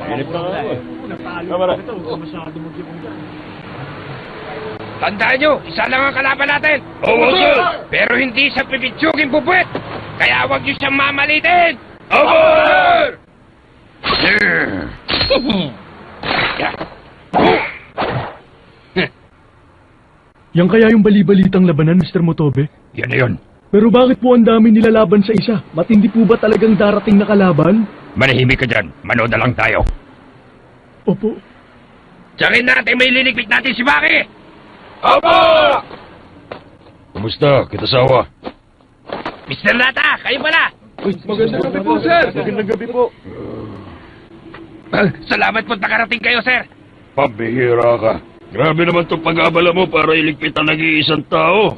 Inip na nga ako. Kamara. Tandaan nyo, isa lang ang kalaban natin. Oo, sir. Pero hindi sa pipitsugin pupuwet. Kaya huwag nyo siyang mamalitin. Oo, sir. Yan kaya yung bali-balitang labanan, Mr. Motobe? Yan na yun. Pero bakit po ang dami nilalaban sa isa? Matindi po ba talagang darating na kalaban? Manahimik ka dyan. Manood na lang tayo. Opo. Tsakin natin may liligpit natin si Maki. Opo! Kumusta, kitasawa? Mr. Nata, kayo pala. Magandang gabi po, sir. Magandang gabi po. Salamat po nakarating kayo, sir. Pambihira ka. Grabe naman itong pag-abala mo para iligpit ang nag-iisang tao.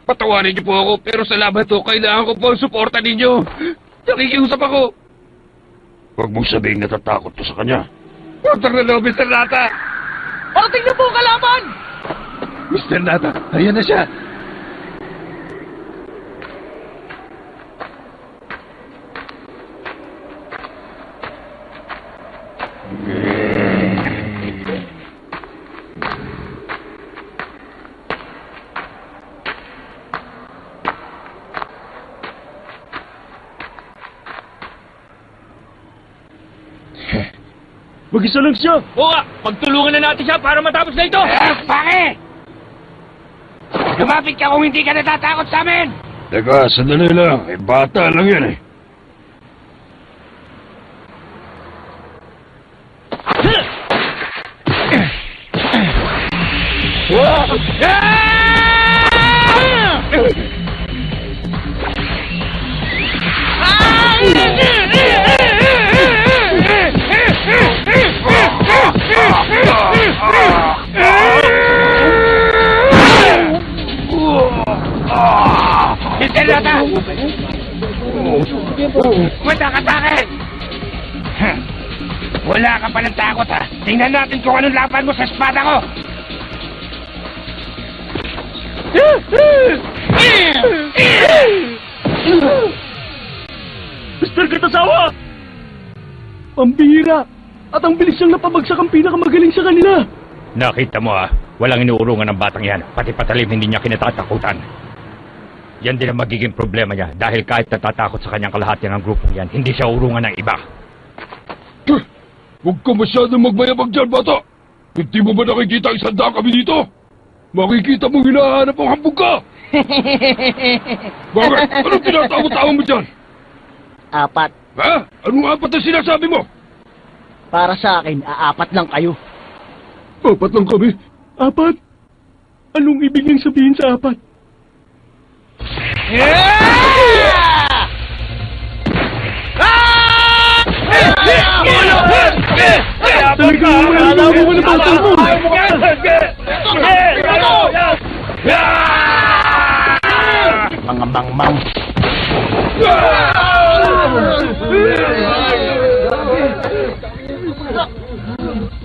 Patawarin niyo po ako, pero salamat po. Kailangan ko po ang suporta ninyo. Nakikiusap ako. Huwag mong sabihing natatakot ka sa kanya. Portang na loob, Mr. Nata. Parating na po ang kalaban! Mr. Nata, ayan na siya. Mag-isa lang siya. Oo nga, pagtulungan na natin siya para matapos na ito! Paki! Lumapit ka kung hindi ka natatakot sa amin! Teka, sandali lang. Eh, bata lang yan eh. Mr. Nata! Mata ka sa akin! Wala ka palang takot, ha? Tingnan natin kung anong laban mo sa espada ko! Mr. Katasawa! Pambihira! At ang bilis niyang napabagsak ang pinakamagaling sa kanila! Nakita mo walang inuurungan ng batang yan. Pati patalim hindi niya kinatatakutan. Yan din ang magiging problema niya dahil kahit natatakot sa kanyang kalahati ng grupong yan, hindi siya urungan ng iba. Huwag ka masyadong magmayabag dyan, bata! Hindi mo ba nakikita ang isang kami dito? Makikita mong hinahanap ang hambog ka! Bakit? Anong tinatawa-tawa mo dyan? 4. Ha? Anong apat na sinasabi mo? Para sa akin, 4 lang kayo. 4 lang kami. 4? Anong ibig niyang sabihin sa 4? Talagang wala mo na batang mo! Mga mangmang.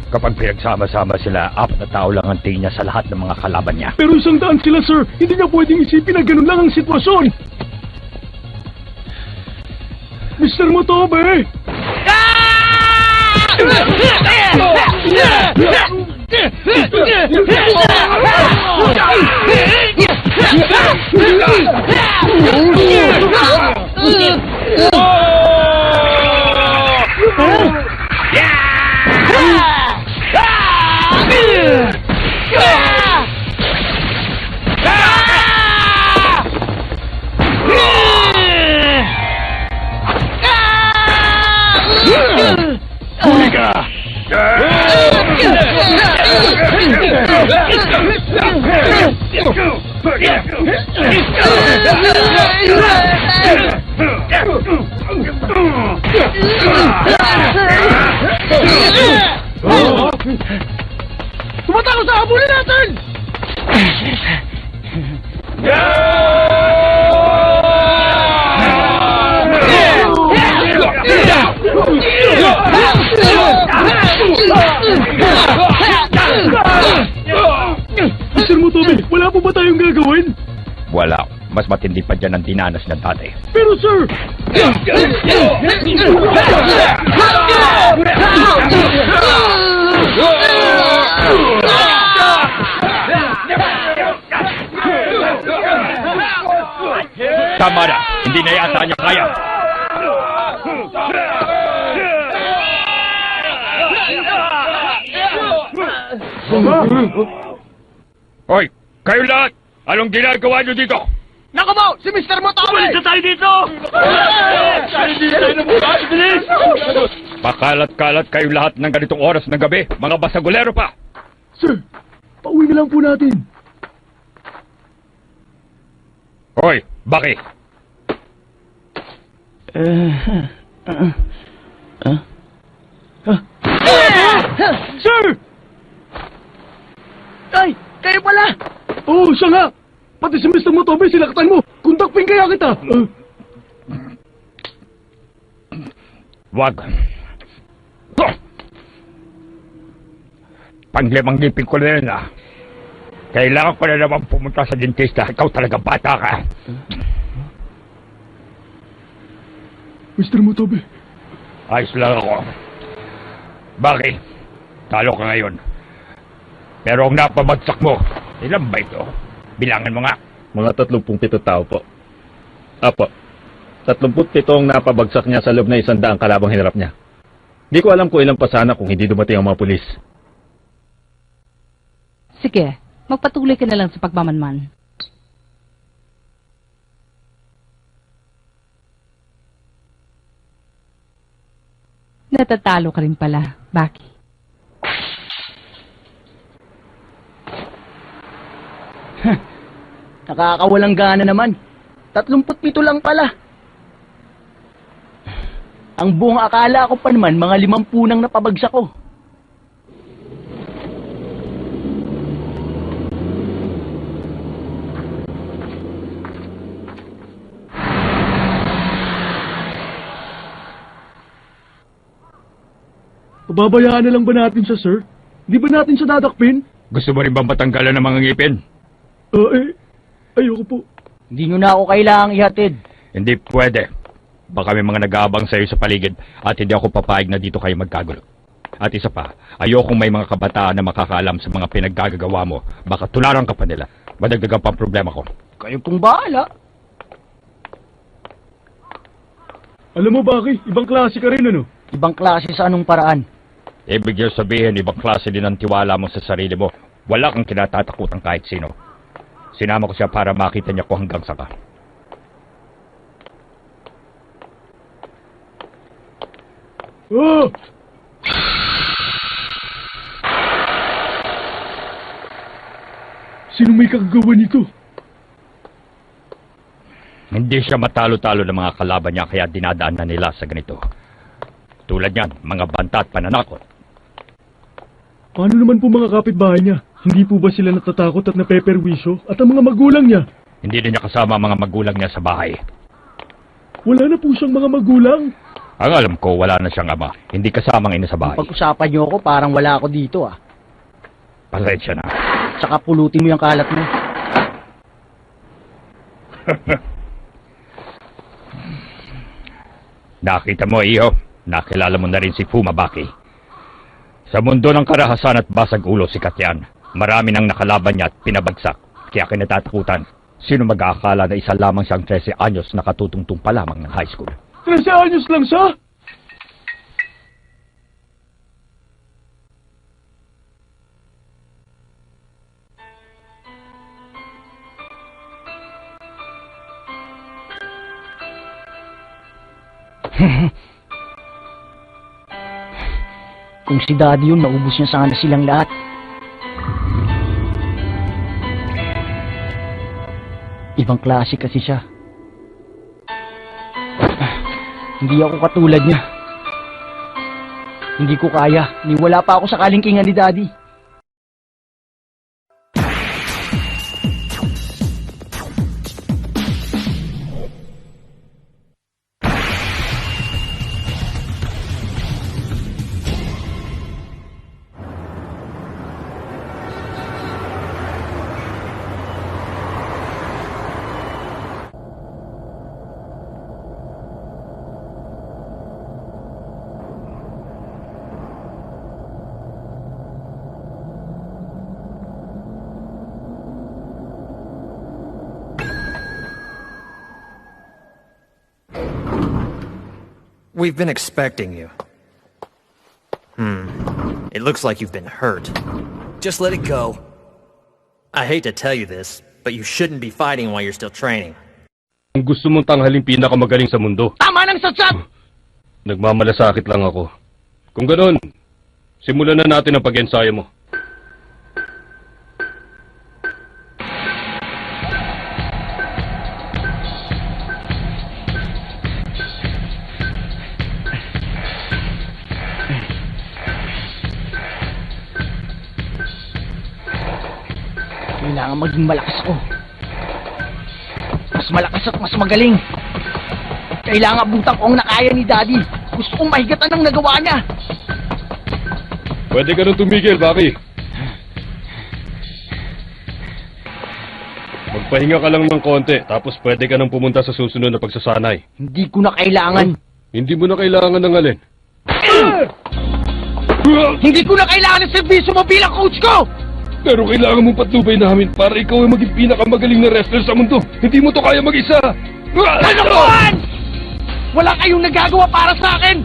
Kapag pinagsama-sama sila, 4 na tao lang ang tingin niya sa lahat ng mga kalaban niya. Pero 100 sila, sir! Hindi niya pwedeng isipin na ganun lang ang sitwasyon! Mr. Motobe! Huli ka! Tumatakot sa habulin natin! Mr. Motobe, wala po ba tayong gagawin? Wala. Mas matindi pa dyan ang dinanas ng tatay. Pero sir! Tama na! Hindi na yata niya kaya! Hoy! Kayo lahat! Anong ginagawa niyo dito? Naku mo! Si Mr. Motobe! Umalis na tayo dito! Pakalat-kalat kayo lahat ng ganitong oras ng gabi. Mga basagulero pa! Sir, pauwi na lang po natin. Hoy! Baki! Sir! Ay! Kayo pala! Oo, siya nga! Pati si Mr. Motobe, sinaktan mo! Kontakpin kaya kita! Wag! Panglimang ngipin ko na yun, ah. Kailangan ko na naman pumunta sa dentista. Ikaw talaga bata ka. Mr. Motobe, Ayos lang ako. Bakit? Talo ka ngayon. Pero ang napabagsak mo, ilan ba ito? Bilangan mo nga. Mga 37 tao po. Apo. 37 ang napabagsak niya sa loob na 100 kalabang hinarap niya. Di ko alam kung ilan pa sana kung hindi dumating ang mga pulis. Sige, magpatuloy ka na lang sa pagmamanman. Natatalo ka rin pala, Baki. Nakakawalang gana naman. 37 lang pala. Ang buong akala ko pa naman, mga 50 nang napabagsak ko. pababayaan na lang ba natin siya, sir? Di ba natin siya dadakpin? Gusto mo rin bang matanggalan ng mga ngipin? Ayoko po. Hindi nyo na ako kailangang ihatid. Hindi pwede. Baka may mga nag-aabang sa'yo sa paligid at hindi ako papayag na dito kayo magkagulo. At isa pa, ayokong may mga kabataan na makakaalam sa mga pinaggagawa mo. Baka tularan ka pa nila. Madagdagan pa ang problema ko. Kayo pong bahala. Alam mo, Baki, ibang klase ka rin, ano? Ibang klase sa anong paraan. Ibig niyo sabihin, ibang klase din ang tiwala mo sa sarili mo. Wala kang kinatatakutan kahit sino. Sinama ko siya para makita niya ko hanggang saka. Oh! Sino may kagagawa nito? Hindi siya matalo-talo ng mga kalaban niya kaya dinadaan na nila sa ganito. Tulad niyan, mga banta at pananakot. Paano naman po mga kapitbahay niya? Hindi po ba sila natatakot at napeperwisyo? At ang mga magulang niya? Hindi din niya kasama ang mga magulang niya sa bahay. Wala na po siyang mga magulang. Ang alam ko, wala na siyang ama. Hindi kasamang ina sa bahay. Pag-usapan nyo ako, parang wala ako dito ah. Pasensya na. Tsaka pulutin mo yung kalat mo. Nakita mo, iho. Nakilala mo na rin si Fumabaki. Sa mundo ng karahasan at basag ulo si Katyan, marami nang nakalaban niya at pinabagsak. Kaya kinatatakutan. Sino mag-aakala na isa lamang siyang 13 anyos na katutungtong pa lamang ng high school? 13 anyos lang siya? Kung si Daddy yun, naubos niya sana silang lahat. Ibang klase kasi siya. Hindi ako katulad niya. Hindi ko kaya. Niwala pa ako sa kalingkingan ni Daddy. We've been expecting you. It looks like you've been hurt. Just let it go. I hate to tell you this, but you shouldn't be fighting while you're still training. Kung gusto mong tanghaling pinakamagaling sa mundo, Tama ng satsat! nagmamalasakit lang ako. Kung ganun, simulan na natin ang pag-ensayo mo. Kailangan maging malakas ako. Mas malakas at mas magaling. Kailangan abutan ko ang nakaya ni Daddy. Gusto kong mahigatan ang nagawa niya. Pwede ka nang tumigil, Baki. Magpahinga ka lang ng konti, tapos pwede ka nang pumunta sa susunod na pagsasanay. Hindi ko na kailangan. Hindi mo na kailangan ng alin. Hindi ko na kailangan ng serbisyo mo bilang coach ko! Pero kailangan mong patnubay namin para ikaw ay maging pinakamagaling na wrestler sa mundo. Hindi mo to kaya mag-isa. Kalokohan! Wala kayong nagagawa para sa akin!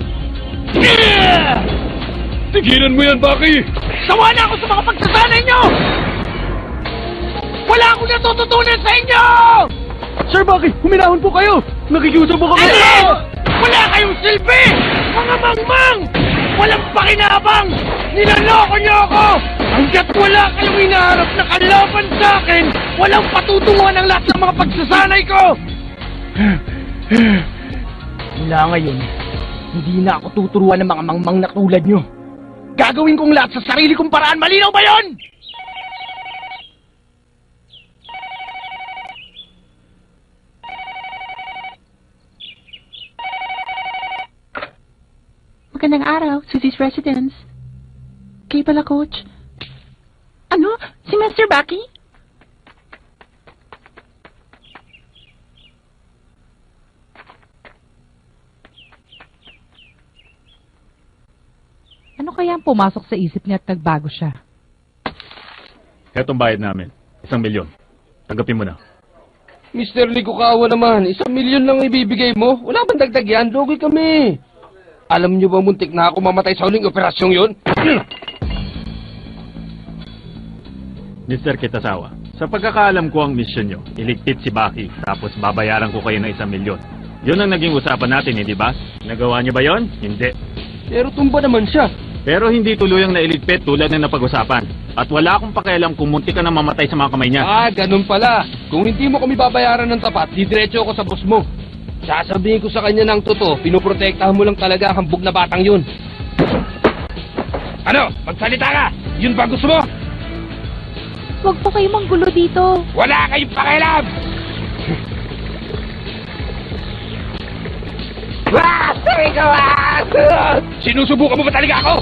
Tigilan mo yan, Baki! Sawa na ako sa mga pagsasanay nyo! Wala akong natututunan sa inyo! Sir Baki, huminahon po kayo! Nakikiusap po kami! Alin! Wala kayong silbi! Mga mangmang! Walang pakinabang! Niloloko niyo ako! Hanggat wala kayong hinaharap na kalaban sa akin, walang patutunguhan ang lahat ng mga pagsasanay ko! Mula ngayon, hindi na ako tuturuan ng mga mangmang na tulad nyo. Gagawin kong lahat sa sarili kong paraan. Malinaw ba yon? Magandang araw, Susie's Residence. Kayo pala, Coach. Ano? Si Master Baki? Ano kaya ang pumasok sa isip niya at nagbago siya? Hetong bayad namin. 1 milyon. Tanggapin mo na. Mr. Likukawa naman, 1 milyon lang ibibigay mo. Wala bang dagdag yan? Lugi kami. Alam niyo ba muntik na ako mamatay sa huling operasyong yun? Mr. Kitasawa, sa pagkakaalam ko ang misyon nyo, iligpit si Baki, tapos babayaran ko kayo ng 1 milyon. Yun ang naging usapan natin, hindi ba? Nagawa niyo ba yon? Hindi. Pero tumba naman siya. Pero hindi tuluyang nailigpit tulad ng napag-usapan. At wala akong pakialam kung muntik ka na mamatay sa mga kamay niya. Ah, ganun pala. Kung hindi mo kami babayaran ng tapat, didiretso ako sa boss mo. Sasabihin ko sa kanya ng totoo, pinoprotektahan mo lang talaga ang hambog na batang yun. Ano? Magsalita ka! Yun ba gusto mo? Huwag po kayo manggulo dito. Wala kayong pakialam! Sinusubukan mo ba talaga ako?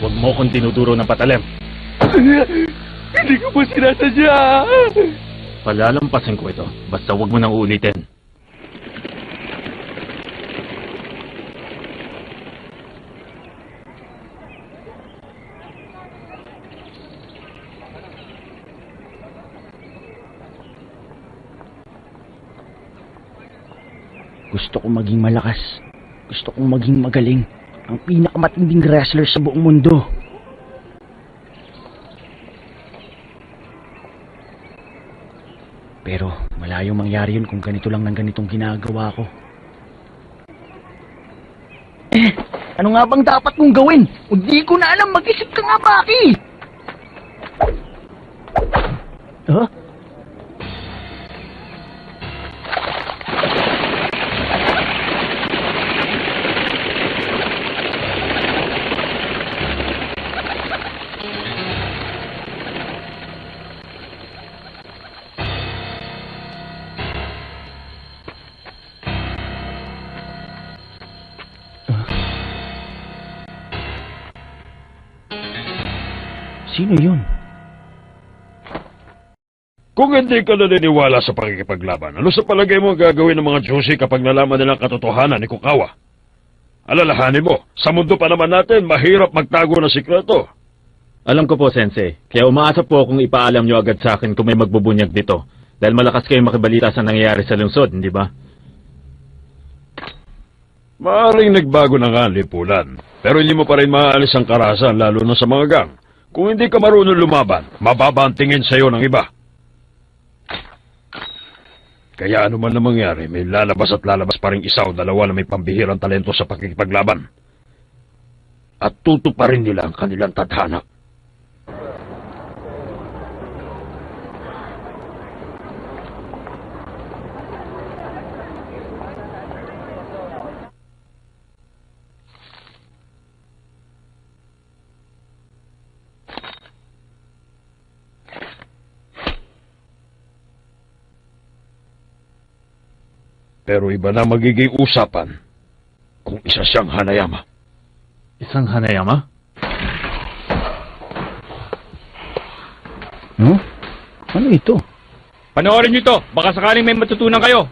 Huwag mo kong tinuturo ng patalim. Hindi ko po sinasadya. Palalampasin ko ito. Basta huwag mo nang uulitin. Gusto kong maging malakas. Gusto kong maging magaling. Ang pinakamatinding wrestler sa buong mundo. Pero malayong mangyari yun kung ganito lang ng ganitong ginagawa ko. Ano nga bang dapat kong gawin? Hindi ko na alam. Mag-isip ka nga, Baki! Huh? Sino yun? Kung hindi ka naniniwala sa pakikipaglaban, ano sa palagay mo ang gagawin ng mga Joshi kapag nalaman nilang katotohanan ni Kukawa? Alalahanin mo, sa mundo pa naman natin, mahirap magtago ng sikreto. Alam ko po, Sensei. Kaya umaasa po akong ipaalam nyo agad sa akin kung may magbubunyag dito. Dahil malakas kayong makibalita sa nangyayari sa lungsod, hindi ba? Maaring nagbago na nga ang lipunan, pero hindi mo pa rin maaalis ang karahasan lalo na sa mga gang. Kung hindi ka marunong lumaban, mababa ang tingin sa'yo ng iba. Kaya ano man na mangyari, may lalabas at lalabas pa rin isa o dalawa na may pambihirang talento sa pakikipaglaban. At tutuparin nila ang kanilang tadhana. Pero iba na magiging usapan kung isa siyang Hanayama. Isang Hanayama? Ano ito? Panoorin niyo to. Baka sakaling may matutunan kayo.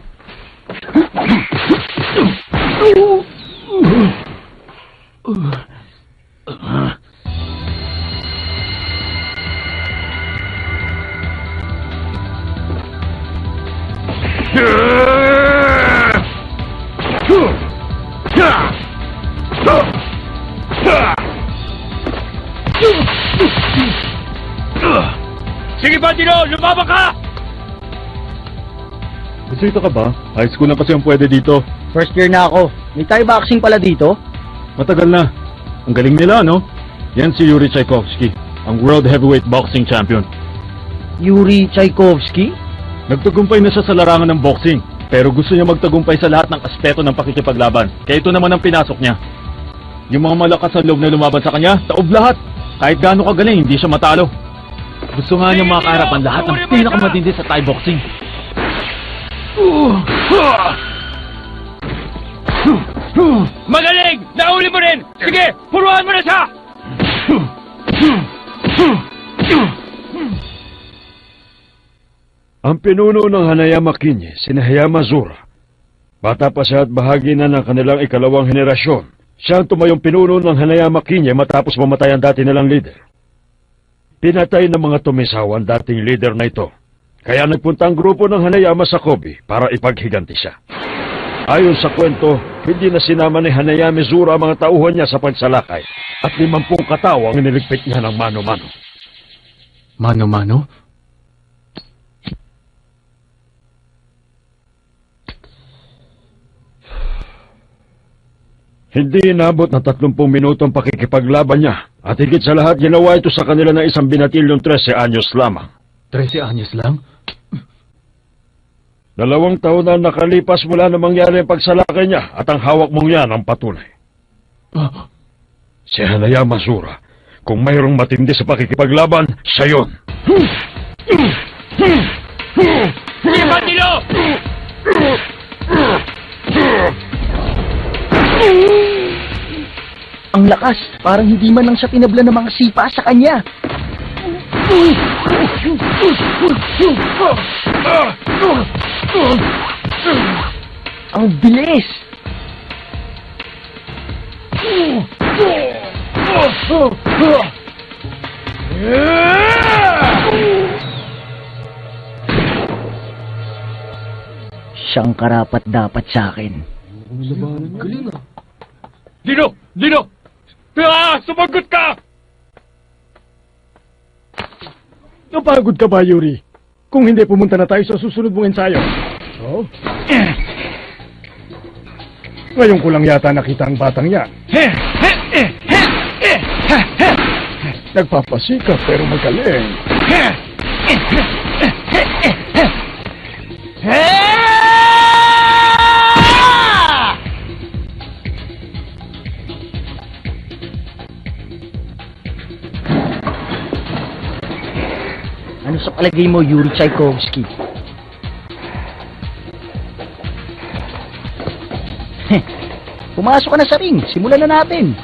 Sige, Bandino! Lumaban ka! Bisita ka ba? High school na kasi ang pwede dito. First year na ako. May Thai boxing pala dito? Matagal na. Ang galing nila, no? Yan si Yuri Tchaikovsky, ang World Heavyweight Boxing Champion. Yuri Tchaikovsky? Nagtagumpay na siya sa larangan ng boxing, pero gusto niya magtagumpay sa lahat ng aspeto ng pakikipaglaban. Kaya ito naman ang pinasok niya. Yung mga malakas ang loob na lumaban sa kanya, taob lahat. Kahit gaano kagaling, hindi siya matalo. Gusto nga niya makaharap ang lahat ng pinakamatindi sa Thai boxing. Magaling! Nauli mo rin! Sige, puruan mo na siya! Ang pinuno ng Hanayama Kinye, si Hayama Zura. Bata pa siya at bahagi na ng kanilang ikalawang henerasyon. Siya ang tumayong pinuno ng Hanayama Kinye matapos mamatay ang dati nilang leader. Pinatay ng mga tumisaw ang dating leader na ito. Kaya nagpunta ang grupo ng Hanayama sa Kobe para ipaghiganti siya. Ayon sa kwento, hindi na sinama ni Hanayama Zura ang mga tauhan niya sa pagsalakay at 50 katao ang niligpit niya ng mano-mano. Mano-mano? Hindi inabot ng 30 minutong pakikipaglaban niya at higit sa lahat ginawa ito sa kanila ng isang binatilyong 13 anyos lamang. 13 anyos lang? 2 taon na nakalipas mula na mangyari ang pagsalakay niya at ang hawak mong yan ang patunay. Si Hanayama Zura, kung mayroong matindi sa pakikipaglaban, siya yun. Sige, Bandino! Ang lakas! Parang hindi man lang siya tinabla ng mga sipa sa kanya. Ang bilis! Siyang karapat dapat sa akin. Dino! Dino! Sumagot ka! Napagod ka ba, Yuri? Kung hindi, pumunta na tayo sa susunod mong ensayo. Oh? Ngayon ko lang yata nakita ang batang yan. Nagpapasikap pero magaling. Ano sa palagay mo, Yuri Tchaikovsky? Pumasok ka na sa ring. Simulan na natin.